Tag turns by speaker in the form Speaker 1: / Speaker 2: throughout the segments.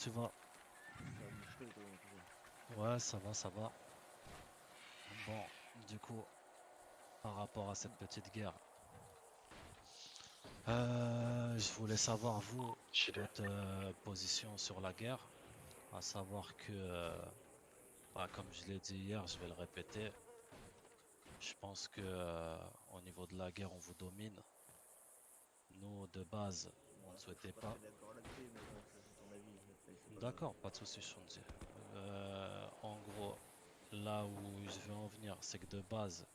Speaker 1: tu vas?
Speaker 2: Ça va boucher le gros, mon cousin.
Speaker 1: Ouais, ça va, ça va. Bon, du coup, par rapport à cette petite guerre, je voulais savoir, vous,
Speaker 3: Chilé.
Speaker 1: votre position sur la guerre, à savoir que, comme je l'ai dit hier, je vais le répéter, je pense que au niveau de la guerre, on vous domine. Nous, de base, on
Speaker 2: Bon,
Speaker 1: ne
Speaker 2: ça, je
Speaker 1: souhaitait
Speaker 2: suis pas
Speaker 1: pas.
Speaker 2: très d'accord là-dessus, mais bon, ça c'est ton avis, je vais te laisser parler.
Speaker 1: D'accord, pas de souci, Shundi. En gros, là où je veux en venir, c'est que de base,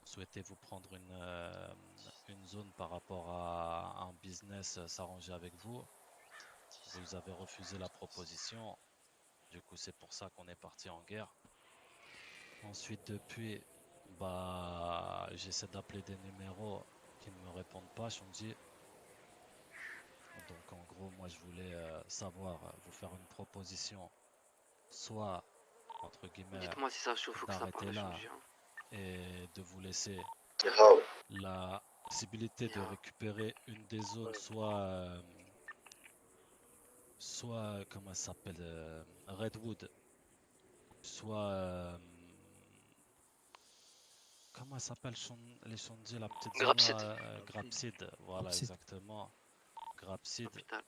Speaker 1: souhaitez-vous prendre une zone par rapport à un business, s'arranger avec vous. Vous avez refusé la proposition. Du coup, c'est pour ça qu'on est parti en guerre. Ensuite, depuis, j'essaie d'appeler des numéros qui ne me répondent pas, Shundi. Donc, en gros, moi, je voulais savoir, vous faire une proposition, soit, entre guillemets,
Speaker 4: Dites-moi si ça chauffe, faut que ça
Speaker 1: d'arrêter
Speaker 4: parle,
Speaker 1: là
Speaker 4: Shinji. Hein.
Speaker 1: et de vous laisser
Speaker 3: Grave.
Speaker 1: la possibilité de
Speaker 4: Bien.
Speaker 1: récupérer une des zones, soit comment ça s'appelle, Redwood, soit comment ça s'appelle les Shondi, la petite zone
Speaker 4: Grapsid.
Speaker 1: là,
Speaker 2: Grapsid.
Speaker 1: Grapsid, voilà
Speaker 5: Grapsid.
Speaker 1: exactement, Grapsid,
Speaker 4: Hôpital.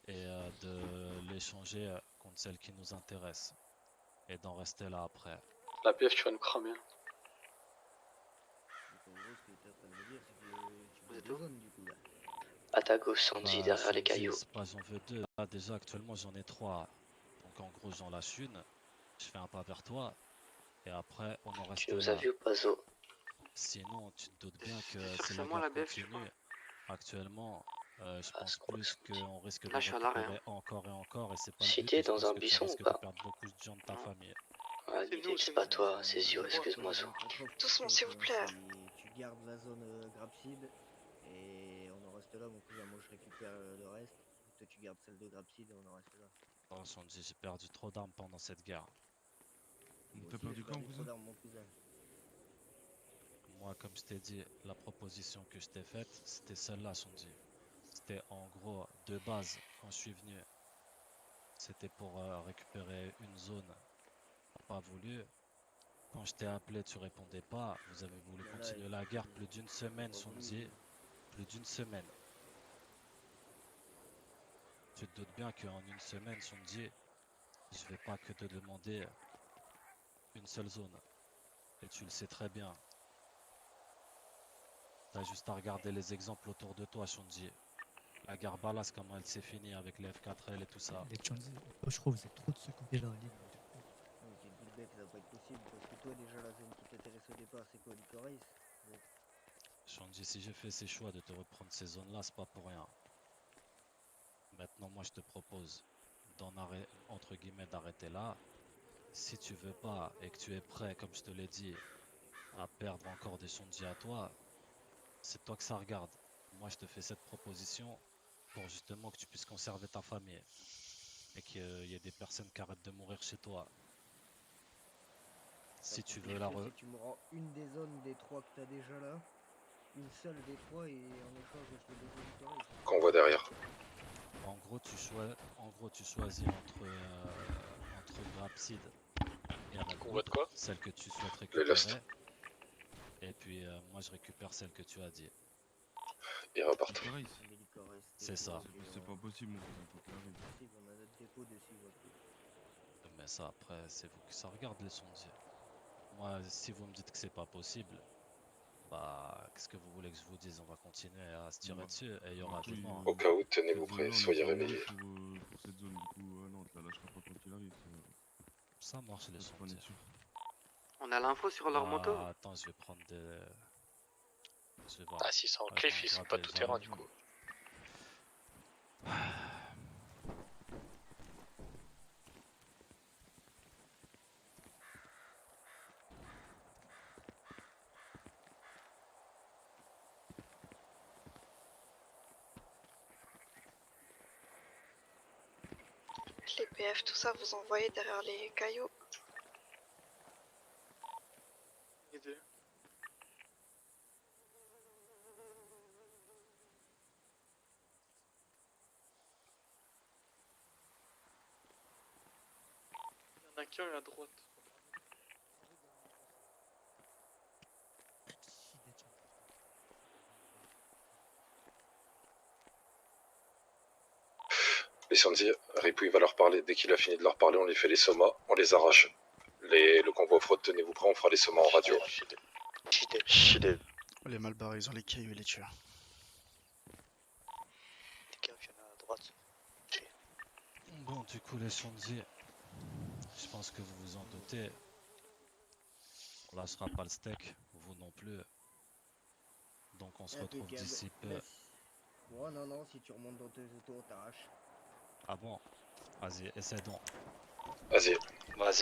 Speaker 1: et de l'échanger contre celle qui nous intéresse et d'en rester là après.
Speaker 3: La PF, tu vas nous cramer.
Speaker 2: Donc en gros, ce que tu es en train de me dire, c'est que tu
Speaker 4: Vous
Speaker 2: veux
Speaker 4: êtes
Speaker 2: deux
Speaker 4: où?
Speaker 2: zones du coup là.
Speaker 3: À ta gauche, Sanji, derrière les
Speaker 1: Shandy,
Speaker 3: cailloux.
Speaker 1: c'est pas j'en veux deux. Là, déjà, actuellement, j'en ai trois. Donc, en gros, j'en lâche une. Je fais un pas vers toi. Et après, on en
Speaker 3: Tu
Speaker 1: reste
Speaker 3: nous as
Speaker 1: là.
Speaker 3: vu ou pas, Zo?
Speaker 1: Sinon, tu te doutes bien
Speaker 4: T'es
Speaker 1: que
Speaker 4: sûr que
Speaker 1: si
Speaker 4: c'est
Speaker 1: la
Speaker 4: moi
Speaker 1: guerre
Speaker 4: la BF, tu crois?
Speaker 1: continue, actuellement, je
Speaker 3: Ah,
Speaker 1: pense plus qu'on risque
Speaker 4: Là,
Speaker 1: d'en
Speaker 4: je suis à l'arrêt.
Speaker 1: récupérer
Speaker 4: Hein.
Speaker 1: encore et encore. Et c'est pas le
Speaker 3: Si
Speaker 1: but.
Speaker 3: t'es
Speaker 1: Et je
Speaker 3: dans
Speaker 1: pense
Speaker 3: un
Speaker 1: que tu
Speaker 3: buisson ou
Speaker 1: risques de
Speaker 3: pas?
Speaker 1: perdre beaucoup de gens de ta
Speaker 4: Non.
Speaker 1: famille.
Speaker 3: Ah,
Speaker 4: C'est nous,
Speaker 3: c'est pas
Speaker 4: nous.
Speaker 3: toi, c'est Zio,
Speaker 2: Moi,
Speaker 3: excuse-moi,
Speaker 2: j'ai
Speaker 3: Zo.
Speaker 2: une contre-offre pour
Speaker 6: Doucement,
Speaker 2: toi,
Speaker 6: s'il vous
Speaker 2: tu vois.
Speaker 6: plaît.
Speaker 2: Si tu gardes la zone Grapsid et on en reste là, mon cousin, moi je récupère le reste. Toi tu gardes celle de Grapsid et on en reste là.
Speaker 1: Oh, Shandy, j'ai perdu trop d'armes pendant cette guerre.
Speaker 2: Moi
Speaker 5: T'as
Speaker 2: aussi,
Speaker 5: perdu
Speaker 2: j'ai
Speaker 5: quand,
Speaker 2: perdu trop
Speaker 5: cousin?
Speaker 2: d'armes, mon cousin.
Speaker 1: Moi, comme je t'ai dit, la proposition que je t'ai faite, c'était celle-là, Shandy. C'était en gros, de base, quand je suis venu, c'était pour récupérer une zone. T'as pas voulu. Quand je t'ai appelé, tu répondais pas. Vous avez voulu
Speaker 2: Mais là,
Speaker 1: continuer la guerre plus d'une
Speaker 2: j'ai
Speaker 1: semaine,
Speaker 2: pas voulu.
Speaker 1: Shandy. Plus d'une semaine. Tu te doutes bien qu'en une semaine, Shandy, je vais pas que te demander une seule zone. Et tu le sais très bien. T'as juste à regarder les exemples autour de toi, Shandy. La guerre Balas, comment elle s'est finie avec les F4L et tout ça.
Speaker 5: Les Chanzi, je trouve, vous êtes trop de se couper dans la ligne.
Speaker 2: Non, mais tu te doutes bien que ça va pas être possible parce que toi, déjà, la zone qui t'intéresse au départ, c'est quoi, Licorice?
Speaker 1: Shandy, si j'ai fait ces choix de te reprendre ces zones-là, c'est pas pour rien. Maintenant, moi, je te propose entre guillemets, d'arrêter là. Si tu veux pas et que tu es prêt, comme je te l'ai dit, à perdre encore des Shandy à toi, c'est toi que ça regarde. Moi, je te fais cette proposition pour justement que tu puisses conserver ta famille et qu'il y ait des personnes qui arrêtent de mourir chez toi. Si tu veux la
Speaker 2: C'est que tu me rends une des zones des trois que t'as déjà là, une seule des trois, et en échange, je te donne Licorice.
Speaker 3: Qu'on voit derrière.
Speaker 1: En gros, tu choisis entre Grapsid et
Speaker 3: Qu'on voit
Speaker 1: Redwood,
Speaker 3: de quoi?
Speaker 1: celle que tu souhaites
Speaker 3: Les Lost.
Speaker 1: récupérer. Et puis moi, je récupère celle que tu as dit.
Speaker 3: Ils repartent.
Speaker 5: Licorice.
Speaker 2: Mais Licorice,
Speaker 1: C'est ça.
Speaker 5: C'est pas possible, mon cousin, faut qu'il arrive.
Speaker 2: Possible, on a notre dépôt dessus, moi.
Speaker 1: Mais ça, après, c'est vous que ça regarde les sondiers. Moi, si vous me dites que c'est pas possible, qu'est-ce que vous voulez que je vous dise? On va continuer à se tirer
Speaker 5: Ouais.
Speaker 1: dessus et il y aura
Speaker 5: Du
Speaker 1: du
Speaker 5: coup,
Speaker 1: vent.
Speaker 3: Au cas où, tenez-vous
Speaker 5: Cette
Speaker 3: prêts,
Speaker 5: zone-là, on
Speaker 3: soyez
Speaker 5: est fermé
Speaker 3: réveillés.
Speaker 5: pour cette zone, du coup, non, tu la lâcheras pas quand il arrive.
Speaker 1: Ça marche les
Speaker 5: Ça, c'est pas
Speaker 1: sondiers.
Speaker 5: sûr.
Speaker 4: On a l'info sur leur moto?
Speaker 1: Attends, je vais prendre des... Je vais voir.
Speaker 3: Ah, si c'est en
Speaker 1: Attends,
Speaker 3: cliff, ils sont pas
Speaker 1: gratter,
Speaker 3: tout terrain,
Speaker 1: j'arrive.
Speaker 3: du coup.
Speaker 6: Les PF, tout ça, vous envoyez derrière les cailloux.
Speaker 4: Un cœur à droite.
Speaker 3: Les Sandy, Ripou il va leur parler. Dès qu'il a fini de leur parler, on lui fait les somas, on les arrache. Le convoi off-road, tenez-vous prêts, on fera les somas en radio.
Speaker 7: Les mal barrés, ils ont les cailloux et les tueurs.
Speaker 1: Bon, du coup, les Shandy, je pense que vous vous en doutez. On lâchera pas le steak, vous non plus. Donc on se retrouve
Speaker 2: Impeccable.
Speaker 1: d'ici peu.
Speaker 2: Merci. Bon, non, si tu remontes dans tes autos, on t'arrache.
Speaker 1: Ah bon? Vas-y, essaie donc.
Speaker 3: Vas-y.
Speaker 8: Vas-y.